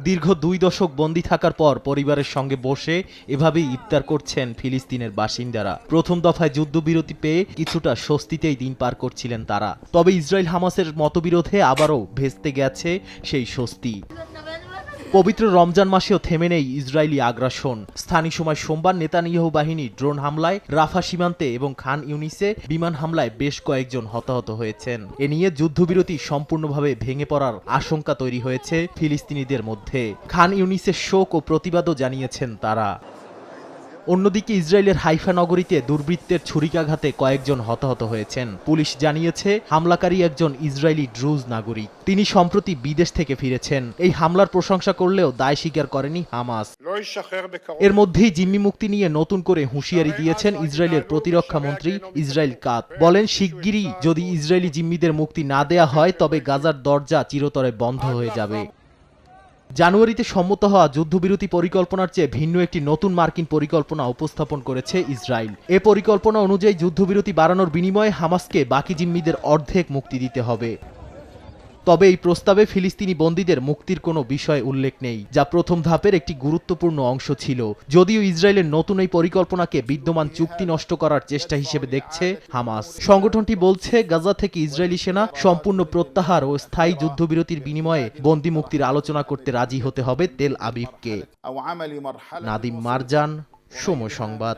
দীর্ঘ 2 দশক বন্দী থাকার পর পরিবারের সঙ্গে বসে এভাবেই ইফতার করছেন ফিলিস্তিনের বাসিন্দারা। প্রথম দফায় যুদ্ধবিরতি পেয়ে কিছুটা স্বস্তিতেই দিন পার করছিলেন তারা। তবে ইসরায়েল হামাসের মতবিরোধে আবারও ভেস্তে গেছে সেই স্বস্তি। পবিত্র রমজান মাসেও থেমে নেই ইসরায়েলি আগ্রাসন। স্থানীয় সময় সোমবার নেতানিয়াহু বাহিনীর ড্রোন হামলায় রাফা সীমান্তে এবং খান ইউনিসে বিমান হামলায় বেশ কয়েকজন হতাহত হয়েছেন। এ নিয়ে যুদ্ধবিরতি সম্পূর্ণভাবে ভেঙে পড়ার আশঙ্কা তৈরি হয়েছে ফিলিস্তিনিদের মধ্যে। খান ইউনিসের শোক ও প্রতিবাদও জানিয়েছেন তারা। অন্যদিকে ইসরায়েলের হাইফা নগরীতে দুর্বৃত্তের ছুরিকাঘাতে কয়েকজন হতাহত হয়েছেন। পুলিশ জানিয়েছে হামলাকারী একজন ইসরায়েলি ড্রুজ নাগরিক। তিনি সম্প্রতি বিদেশ থেকে ফিরেছেন। এই হামলার প্রশংসা করলেও দায় স্বীকার করেনি হামাস। এর মধ্যেই জিম্মি মুক্তি নিয়ে নতুন করে হুঁশিয়ারি দিয়েছেন ইসরায়েলের প্রতিরক্ষা মন্ত্রী ইসরায়েল কাত। বলেন, শিগগিরই যদি ইসরায়েলি জিম্মিদের মুক্তি না দেয়া হয় তবে গাজার দরজা চিরতরে বন্ধ হয়ে যাবে। জানুয়ারিতে সম্মত হওয়া যুদ্ধবিরতি পরিকল্পনার চেয়ে ভিন্ন একটি নতুন মার্কিন পরিকল্পনা উপস্থাপন করেছে ইসরায়েল। এ পরিকল্পনা অনুযায়ী যুদ্ধবিরতি বাড়ানোর বিনিময়ে হামাসকে বাকি জিম্মিদের অর্ধেক মুক্তি দিতে হবে। তবে এই প্রস্তাবে ফিলিস্তিনি বন্দীদের মুক্তির কোনো বিষয় উল্লেখ নেই, যা প্রথম ধাপের একটি গুরুত্বপূর্ণ অংশ ছিল। যদিও ইসরায়েলের নতুন এই পরিকল্পনাকে বিদ্যমান চুক্তি নষ্ট করার চেষ্টা হিসেবে দেখছে হামাস। সংগঠনটি বলছে, গাজা থেকে ইসরায়েলি সেনা সম্পূর্ণ প্রত্যাহার ও স্থায়ী যুদ্ধবিরতির বিনিময়ে বন্দী মুক্তির আলোচনা করতে রাজি হতে হবে তেল আবিবকে। নাদিম মারজান, সময় সংবাদ।